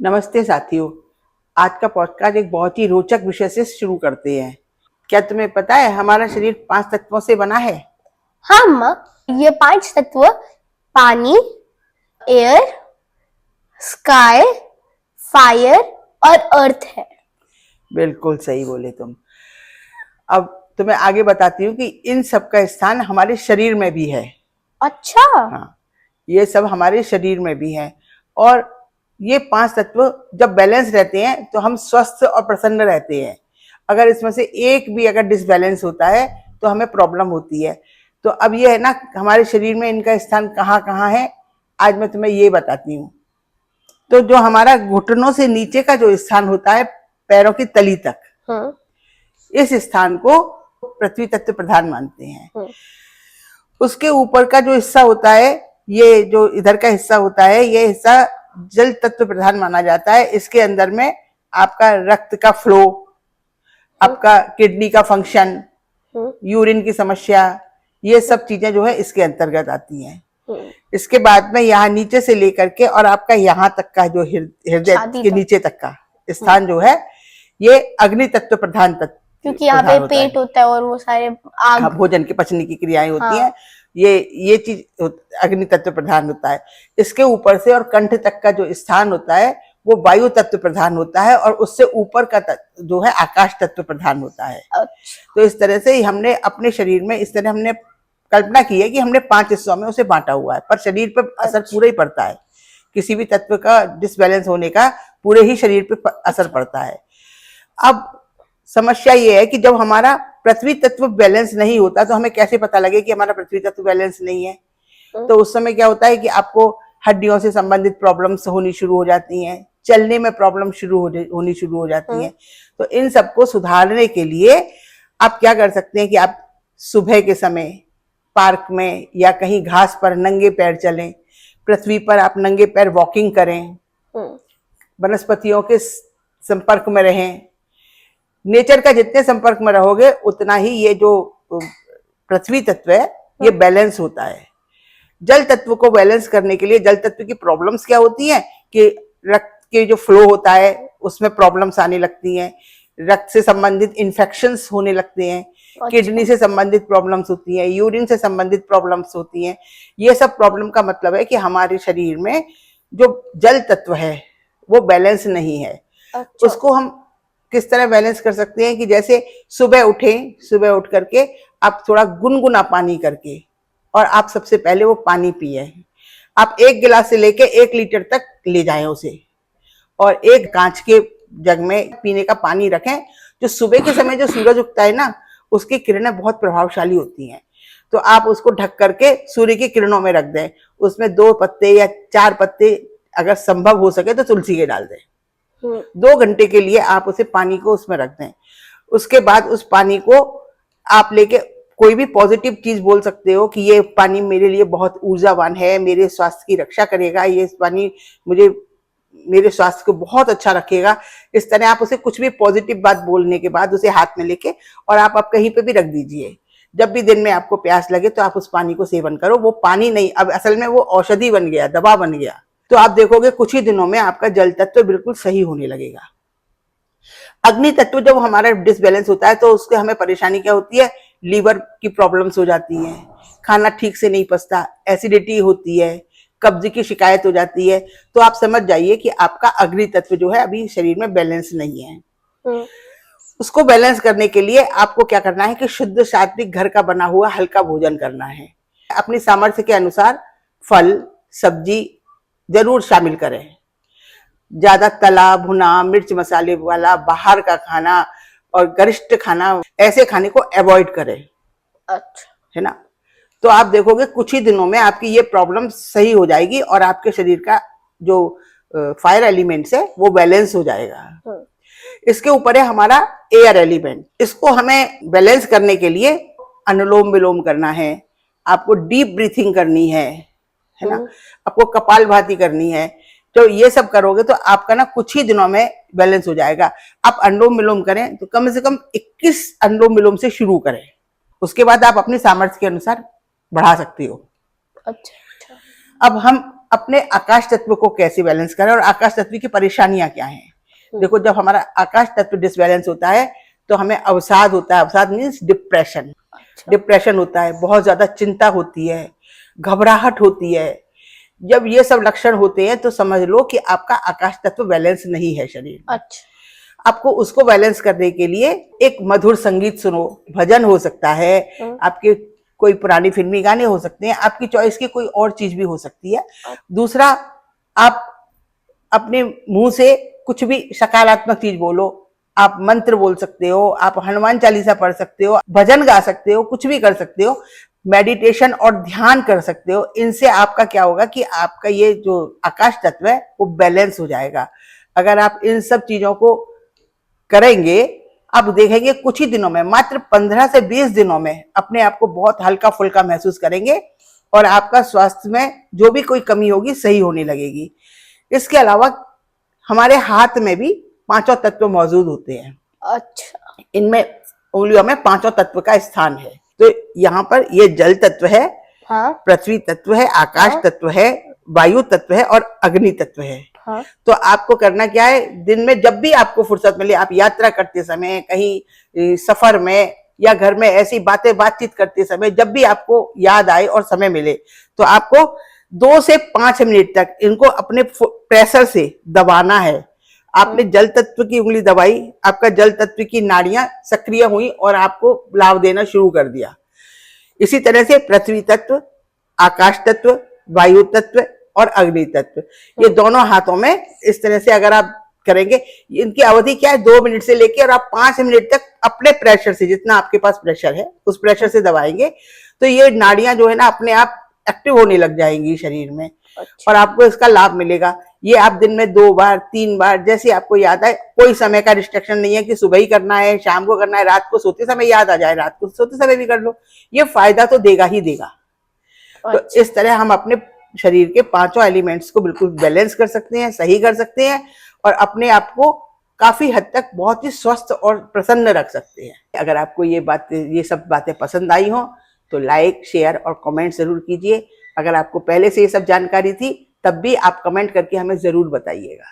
नमस्ते साथियों। आज का पॉडकास्ट एक बहुत ही रोचक विषय से शुरू करते हैं। क्या तुम्हें पता है हमारा शरीर 5 तत्वों से बना है? हाँ अम्मा, ये 5 तत्व पानी, एयर, स्काई, फायर और अर्थ है। बिल्कुल सही बोले तुम। अब तुम्हें आगे बताती हूँ कि इन सब का स्थान हमारे शरीर में भी है। अच्छा। हाँ, ये सब हमारे शरीर में भी है और ये 5 तत्व जब बैलेंस रहते हैं तो हम स्वस्थ और प्रसन्न रहते हैं। अगर इसमें से एक भी अगर डिसबैलेंस होता है तो हमें प्रॉब्लम होती है। तो अब ये है ना, हमारे शरीर में इनका स्थान कहाँ कहाँ है, आज मैं तुम्हें ये बताती हूँ। तो जो हमारा घुटनों से नीचे का जो स्थान होता है, पैरों की तली तक, इस स्थान को पृथ्वी तत्व प्रधान मानते हैं। उसके ऊपर का जो हिस्सा होता है, ये जो इधर का हिस्सा होता है, ये हिस्सा जल तत्व प्रधान माना जाता है। इसके अंदर में आपका रक्त का फ्लो, आपका किडनी का फंक्शन, यूरिन की समस्या, ये सब चीजें जो है इसके अंतर्गत आती हैं। इसके बाद में यहाँ नीचे से लेकर के और आपका यहाँ तक का जो हृदय के नीचे तक का स्थान जो है, ये अग्नि तत्व प्रधान तत्व, क्योंकि यहाँ पे पेट होता है और वो सारे भोजन की पचने की क्रियाएं होती हैं। ये चीज अग्नि तत्व प्रधान होता है। इसके ऊपर से और कंठ तक का जो स्थान होता है वो वायु तत्व प्रधान होता है और उससे ऊपर का जो है आकाश तत्व प्रधान होता है। तो इस तरह से हमने अपने शरीर में इस तरह हमने कल्पना की है कि हमने 5 हिस्सों में उसे बांटा हुआ है, पर शरीर पर असर पूरा ही पड़ता है। किसी भी तत्व का डिसबैलेंस होने का पूरे ही शरीर पर असर पड़ता है। अब समस्या ये है कि जब हमारा पृथ्वी तत्व बैलेंस नहीं होता तो हमें कैसे पता लगे कि हमारा पृथ्वी तत्व बैलेंस नहीं है? तो उस समय क्या होता है कि आपको हड्डियों से संबंधित प्रॉब्लम्स होनी शुरू हो जाती हैं, चलने में प्रॉब्लम होनी शुरू हो जाती हैं। तो इन सबको सुधारने के लिए आप क्या कर सकते हैं कि आप सुबह के समय पार्क में या कहीं घास पर नंगे पैर चलें, पृथ्वी पर आप नंगे पैर वॉकिंग करें, वनस्पतियों के संपर्क में रहें। नेचर का जितने संपर्क में रहोगे उतना ही ये जो पृथ्वी तत्व है ये बैलेंस होता है। जल तत्व को बैलेंस करने के लिए जल तत्व की प्रॉब्लम्स क्या होती हैं कि रक्त के जो फ्लो होता है उसमें प्रॉब्लम्स आने लगती हैं, रक्त से संबंधित इन्फेक्शंस होने लगते हैं, किडनी से संबंधित प्रॉब्लम्स होती हैं, यूरिन से संबंधित प्रॉब्लम्स होती हैं। ये सब प्रॉब्लम का मतलब है कि हमारे शरीर में जो जल तत्व है वो बैलेंस नहीं है। उसको हम किस तरह बैलेंस कर सकते हैं कि जैसे सुबह उठ करके आप थोड़ा गुनगुना पानी करके और आप सबसे पहले वो पानी पिए। आप 1 गिलास से लेके 1 लीटर तक ले जाएं उसे, और एक कांच के जग में पीने का पानी रखें। जो सुबह के समय जो सूरज उगता है ना, उसकी किरणें बहुत प्रभावशाली होती हैं। तो आप उसको ढक करके सूर्य की किरणों में रख दें। उसमें 2 पत्ते या 4 पत्ते अगर संभव हो सके तो तुलसी के डाल दें। 2 घंटे के लिए आप उसे पानी को उसमें रख दें। उसके बाद उस पानी को आप लेके कोई भी पॉजिटिव चीज बोल सकते हो कि ये पानी मेरे लिए बहुत ऊर्जावान है, मेरे स्वास्थ्य की रक्षा करेगा, ये पानी मुझे मेरे स्वास्थ्य को बहुत अच्छा रखेगा। इस तरह आप उसे कुछ भी पॉजिटिव बात बोलने के बाद उसे हाथ में लेके और आप कहीं पे भी रख दीजिए। जब भी दिन में आपको प्यास लगे तो आप उस पानी को सेवन करो। वो पानी नहीं, अब असल में वो औषधि बन गया, दवा बन गया। तो आप देखोगे कुछ ही दिनों में आपका जल तत्व बिल्कुल सही होने लगेगा। अग्नि तत्व जब हमारा डिसबैलेंस होता है तो उसके हमें परेशानी क्या होती है, लीवर की प्रॉब्लम्स हो जाती हैं, खाना ठीक से नहीं पचता, एसिडिटी होती है, कब्ज की शिकायत हो जाती है। तो आप समझ जाइए कि आपका अग्नि तत्व जो है अभी शरीर में बैलेंस नहीं है। उसको बैलेंस करने के लिए आपको क्या करना है कि शुद्ध सात्विक घर का बना हुआ हल्का भोजन करना है। अपनी सामर्थ्य के अनुसार फल सब्जी जरूर शामिल करें। ज्यादा तला भुना मिर्च मसाले वाला बाहर का खाना और गरिष्ठ खाना, ऐसे खाने को अवॉइड करें। अच्छा, है ना? तो आप देखोगे कुछ ही दिनों में आपकी ये प्रॉब्लम सही हो जाएगी और आपके शरीर का जो फायर एलिमेंट्स है वो बैलेंस हो जाएगा। इसके ऊपर है हमारा एयर एलिमेंट। इसको हमें बैलेंस करने के लिए अनुलोम विलोम करना है, आपको डीप ब्रीथिंग करनी है ना, आपको कपालभाति करनी है। तो ये सब करोगे तो आपका ना कुछ ही दिनों में बैलेंस हो जाएगा। आप अनुलोम विलोम करें तो कम से कम 21 अनुलोम विलोम से शुरू करें। उसके बाद आप अपनी सामर्थ्य के अनुसार बढ़ा सकती हो। अच्छा। अब हम अपने आकाश तत्व को कैसे बैलेंस करें और आकाश तत्व की परेशानियां क्या हैं। देखो, जब हमारा आकाश तत्व डिसबैलेंस होता है तो हमें अवसाद होता है। अवसाद मीन्स डिप्रेशन। डिप्रेशन होता है, बहुत ज्यादा चिंता होती है, घबराहट होती है। जब ये सब लक्षण होते हैं तो समझ लो कि आपका आकाश तत्व बैलेंस नहीं है शरीर में। अच्छा। आपको उसको बैलेंस करने के लिए एक मधुर संगीत सुनो, भजन हो सकता है, आपके कोई पुरानी फिल्मी गाने हो सकते हैं, आपकी चॉइस की कोई और चीज भी हो सकती है। दूसरा, आप अपने मुंह से कुछ भी सकारात्मक चीज बोलो। आप मंत्र बोल सकते हो, आप हनुमान चालीसा पढ़ सकते हो, भजन गा सकते हो, कुछ भी कर सकते हो। मेडिटेशन और ध्यान कर सकते हो। इनसे आपका क्या होगा कि आपका ये जो आकाश तत्व है वो बैलेंस हो जाएगा। अगर आप इन सब चीजों को करेंगे, आप देखेंगे कुछ ही दिनों में, मात्र 15 से 20 दिनों में अपने आप को बहुत हल्का फुल्का महसूस करेंगे और आपका स्वास्थ्य में जो भी कोई कमी होगी सही होने लगेगी। इसके अलावा हमारे हाथ में भी पांचों तत्व मौजूद होते हैं। अच्छा। इनमें उंगलियों में पांचों तत्व का स्थान है। तो यहाँ पर ये जल तत्व है, हाँ। पृथ्वी तत्व है, आकाश तत्व है, वायु तत्व है और अग्नि तत्व है। हाँ। तो आपको करना क्या है, दिन में जब भी आपको फुर्सत मिले, आप यात्रा करते समय, कहीं सफर में या घर में ऐसी बातचीत करते समय, जब भी आपको याद आए और समय मिले, तो आपको 2 से 5 मिनट तक इनको अपने प्रेशर से दबाना है। आपने जल तत्व की उंगली दबाई, आपका जल तत्व की नाड़ियां सक्रिय हुई और आपको लाभ देना शुरू कर दिया। इसी तरह से पृथ्वी तत्व, आकाश तत्व, वायु तत्व और अग्नि तत्व, ये दोनों हाथों में इस तरह से अगर आप करेंगे, इनकी अवधि क्या है, 2 मिनट से लेके और आप 5 मिनट तक अपने प्रेशर से, जितना आपके पास प्रेशर है उस प्रेशर से दबाएंगे, तो ये नाड़ियां जो है ना अपने आप एक्टिव होने लग जाएंगी शरीर में। अच्छा। और आपको इसका लाभ मिलेगा। ये आप दिन में 2 बार 3 बार जैसे आपको याद आए, कोई समय का रिस्ट्रिक्शन नहीं है कि सुबह ही करना है, शाम को करना है, रात को सोते समय याद आ जाए, रात को सोते समय भी कर लो, ये फायदा तो देगा ही देगा। अच्छा। तो इस तरह हम अपने शरीर के पांचों एलिमेंट्स को बिल्कुल बैलेंस कर सकते हैं, सही कर सकते हैं और अपने आप को काफी हद तक बहुत ही स्वस्थ और प्रसन्न रख सकते हैं। अगर आपको ये सब बातें पसंद आई हो तो लाइक, शेयर और कमेंट जरूर कीजिए। अगर आपको पहले से ये सब जानकारी थी तब भी आप कमेंट करके हमें जरूर बताइएगा।